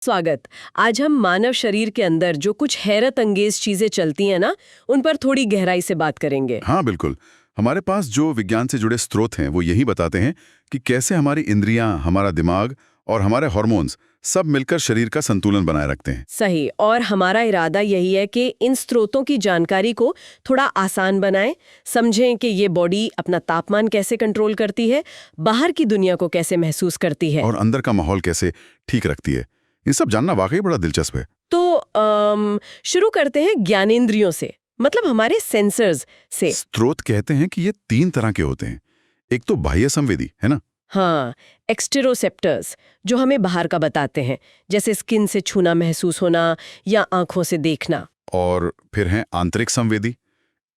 स्वागत। आज हम मानव शरीर के अंदर जो कुछ हैरत अंगेज चीजें चलती हैं ना, उन पर थोड़ी गहराई से बात करेंगे। हाँ बिल्कुल। हमारे पास जो विज्ञान से जुड़े स्रोत हैं वो यही बताते हैं कि कैसे हमारी इंद्रियां, हमारा दिमाग और हमारे हार्मोन्स सब मिलकर शरीर का संतुलन बनाए रखते हैं। सही। और हमारा इरादा यही है कि इन स्रोतों की जानकारी को थोड़ा आसान बनाएं, समझें कि ये बॉडी अपना तापमान कैसे कंट्रोल करती है, बाहर की दुनिया को कैसे महसूस करती है और अंदर का माहौल कैसे ठीक रखती है। ये सब जानना वाकई बड़ा दिलचस्प है। तो शुरू करते हैं ज्ञानेंद्रियों से, मतलब हमारे सेंसर्स से। स्रोत कहते हैं कि ये 3 तरह के होते हैं। एक तो बाह्य संवेदी है ना। हाँ, एक्सटेरोसेप्टर्स, जो हमें बाहर का बताते हैं, जैसे स्किन से छूना महसूस होना या आंखों से देखना। और फिर हैं आंतरिक संवेदी,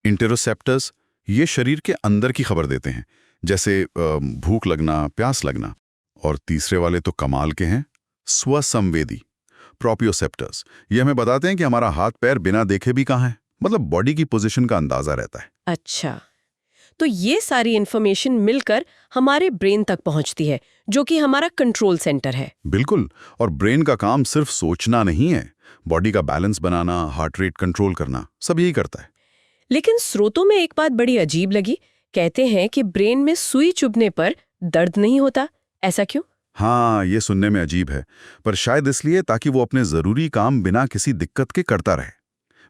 इंटेरोसेप्टर्स। ये शरीर के अंदर की खबर देते हैं, जैसे भूख लगना, प्यास लगना। और तीसरे वाले तो कमाल के हैं, स्वसंवेदी, प्रोपियोसेप्टर्स। ये हमें बताते हैं कि हमारा हाथ पैर बिना देखे भी कहाँ है, मतलब बॉडी की पोजीशन का अंदाजा रहता है। अच्छा, तो ये सारी इंफॉर्मेशन मिलकर हमारे ब्रेन तक पहुंचती है, जो कि हमारा कंट्रोल सेंटर है। बिल्कुल। और ब्रेन का काम सिर्फ सोचना नहीं है, बॉडी का बैलेंस बनाना, हार्ट रेट कंट्रोल करना, सब यही करता है। लेकिन स्रोतों में एक बात बड़ी अजीब लगी। कहते हैं कि ब्रेन में सुई चुभने पर दर्द नहीं होता। ऐसा क्यों? हाँ, ये सुनने में अजीब है, पर शायद इसलिए ताकि वो अपने जरूरी काम बिना किसी दिक्कत के करता रहे।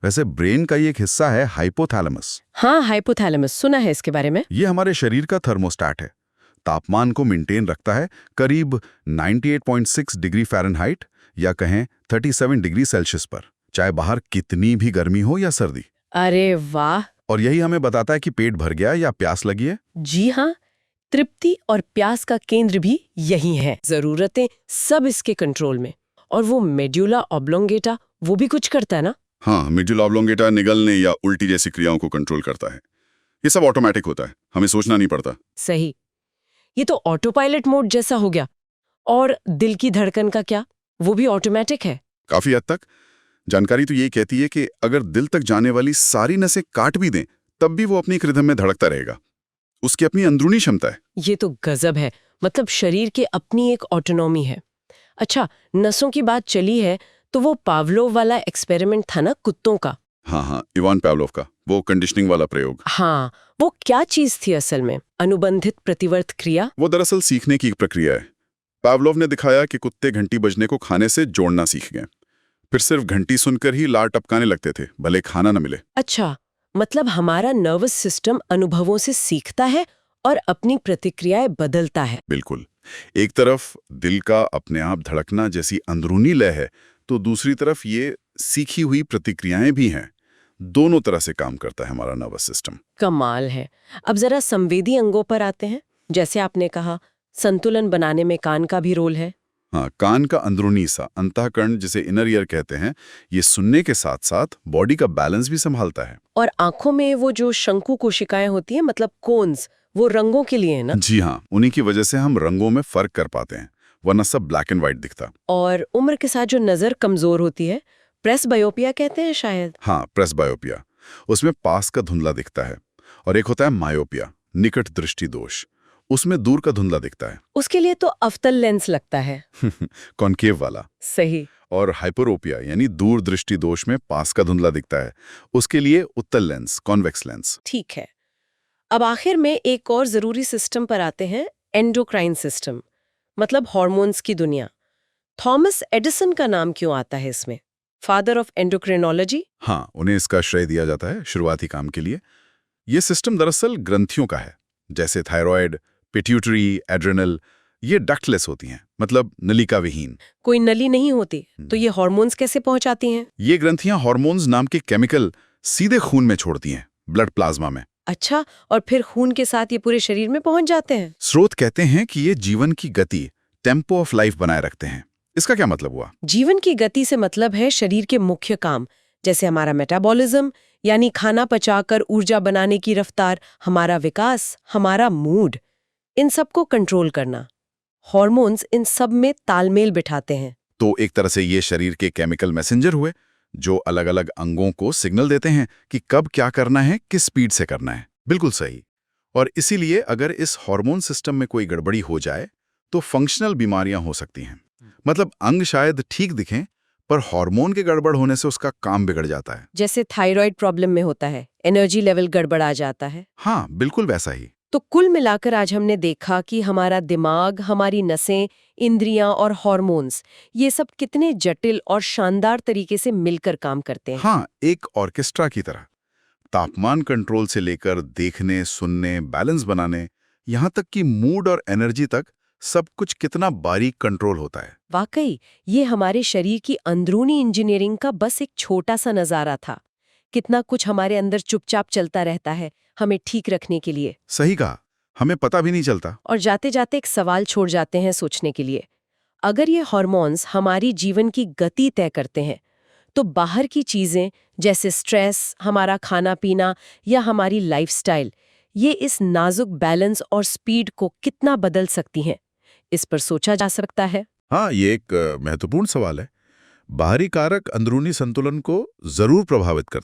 वैसे ब्रेन का ये एक हिस्सा है हाइपोथैलेमस। हाँ, हाइपोथैलेमस सुना है इसके बारे में। ये हमारे शरीर का थर्मोस्टैट है। तापमान को मेंटेन रखता है करीब 98.6 डिग्री फ़ारेनहाइट या कहें 37 डिग्री सेल्सियस पर, चाहे बाहर कितनी भी गर्मी हो या सर्दी। अरे वाह! और यही हमें बताता है कि पेट भर गया या प्यास लगी है। जी हाँ, तृप्ति और प्यास का केंद्र भी यही है। जरूरतें सब इसके कंट्रोल में। और वो मेड्यूला ऑब्लोंगेटा, वो भी कुछ करता है ना? हाँ, मेडुला ऑब्लोंगेटा निगलने या उल्टी जैसी क्रियाओं को कंट्रोल करता है। ये सब ऑटोमेटिक होता है, हमें सोचना नहीं पड़ता। सही। ये तो ऑटो पायलट मोड जैसा हो गया। और दिल की धड़कन का क्या? वो भी ऑटोमेटिक है? काफी हद तक। जानकारी तो ये कहती है कि अगर दिल तक जाने वाली सारी नसें काट भी दें, तब भी वो अपनी एक रिदम में धड़कता रहेगा। उसकी अपनी अंदरूनी क्षमता है। ये तो गजब है। मतलब शरीर की अपनी एक ऑटोनॉमी है। अच्छा, नसों की बात चली है, तो वो पावलोव वाला एक्सपेरिमेंट था ना कुत्तों का? हाँ, इवान पावलोव का वो कंडीशनिंग वाला प्रयोग। हाँ, वो क्या चीज थी असल में? अनुबंधित प्रतिवर्त क्रिया? वो दरअसल सीखने की एक प्रक्रिया है। पावलोव ने दिखाया कि कुत्ते घंटी बजने को खाने से जोड़ना सीख गए। फिर सिर्फ घंटी सुनकर ही लार टपकाने लगते थे, भले खाना न मिले। अच्छा, मतलब हमारा नर्वस सिस्टम अनुभवों से सीखता है और अपनी प्रतिक्रियाएं बदलता है। बिल्कुल। एक तरफ दिल का अपने आप धड़कना जैसी अंदरूनी लय है, तो दूसरी तरफ ये सीखी हुई प्रतिक्रियाएं भी हैं। दोनों तरह से काम करता है हमारा नर्वस सिस्टम। कमाल है। अब जरा संवेदी अंगों पर आते हैं। जैसे आपने कहा, संतुलन बनाने में कान का भी रोल है। हाँ, कान का अंदरूनी सा अंतःकरण, जिसे इनर ईयर कहते हैं, ये सुनने के साथ साथ बॉडी का बैलेंस भी संभालता है। और आंखों में वो जो शंकु कोशिकाएं होती हैं, मतलब कोन्स, वो रंगों के लिए है ना? जी हाँ, उन्हीं की वजह से हम रंगों में फर्क कर पाते हैं, वरना सब ब्लैक एंड व्हाइट दिखता। और उम्र के साथ जो नजर कमजोर होती है, प्रेसबायोपिया कहते हैं शायद। हाँ, प्रेसबायोपिया, उसमें पास का धुंधला दिखता है। और एक होता है मायोपिया, निकट दृष्टि दोष, उसमें दूर का धुंधला दिखता है। उसके लिए तो अवतल लेंस लगता है। कॉन्केव वाला। सही। और हाइपरोपिया यानी दूर दृष्टि दोष में पास का धुंधला दिखता है, उसके लिए उत्तल लेंस, कॉन्वेक्स लेंस। ठीक है। अब आखिर में एक और जरूरी सिस्टम पर आते हैं, एंडोक्राइन सिस्टम, मतलब हार्मोन्स की दुनिया। थॉमस एडिसन का नाम क्यों आता है इसमें? Father of endocrinology? हाँ, उन्हें इसका श्रेय दिया जाता है शुरुआती काम के लिए। ये सिस्टम दरअसल ग्रंथियों का है, जैसे थायराइड, पिट्यूटरी, एड्रेनल। ये डक्टलेस होती हैं, मतलब नलिका विहीन। कोई नली नहीं होती, तो ये हार्मोन्स कैसे पहुंचाती हैं? ये ग्रंथियां हार्मोन्स नाम के केमिकल सीधे खून में छोड़ती हैं, ब्लड प्लाज्मा में। अच्छा, और फिर खून के साथ ये पूरे शरीर में पहुंच जाते हैं? स्रोत कहते हैं कि ये जीवन की गति, टेम्पो ऑफ लाइफ बनाए रखते हैं। इसका क्या मतलब हुआ? जीवन की गति से मतलब है शरीर के मुख्य काम, जैसे हमारा मेटाबॉलिज्म, यानी खाना पचाकर ऊर्जा बनाने की रफ्तार, हमारा विकास, हमारा मूड, इन सबको कंट्रोल करना। हार्मोन्स इन सब में तालमेल बिठाते हैं। तो एक तरह से ये शरीर के केमिकल मैसेंजर हुए, जो अलग अलग अंगों को सिग्नल देते हैं कि कब क्या करना है, किस स्पीड से करना है। बिल्कुल सही। और इसीलिए अगर इस हार्मोन सिस्टम में कोई गड़बड़ी हो जाए, तो फंक्शनल बीमारियां हो सकती हैं। मतलब अंग शायद ठीक दिखें, पर हार्मोन के गड़बड़ होने से उसका काम बिगड़ जाता है। जैसे थायराइड प्रॉब्लम में होता है, एनर्जी लेवल गड़बड़ा जाता है। हाँ, बिल्कुल वैसा ही। तो कुल मिलाकर आज हमने देखा कि हमारा दिमाग, हमारी नसें, इंद्रियां और हॉर्मोन्स, ये सब कितने जटिल और शानदार तरीके से मिलकर काम करते हैं। हाँ, एक ऑर्केस्ट्रा की तरह। तापमान कंट्रोल से लेकर देखने, सुनने, बैलेंस बनाने, यहाँ तक कि मूड और एनर्जी तक सब कुछ कितना बारीक कंट्रोल होता है। वाकई, ये हमारे शरीर की अंदरूनी इंजीनियरिंग का बस एक छोटा सा नजारा था। कितना कुछ हमारे अंदर चुपचाप चलता रहता है हमें ठीक रखने के लिए। सही कहा, हमें पता भी नहीं चलता। और जाते जाते एक सवाल छोड़ जाते हैं सोचने के लिए। अगर ये हार्मोन्स हमारी जीवन की गति तय करते हैं, तो बाहर की चीजें जैसे स्ट्रेस, हमारा खाना पीना या हमारी लाइफस्टाइल, ये इस नाजुक बैलेंस और स्पीड को कितना बदल सकती हैं? इस पर सोचा जा सकता है। हाँ, ये एक महत्वपूर्ण सवाल है। बाहरी कारक अंदरूनी संतुलन को जरूर प्रभावित करते हैं।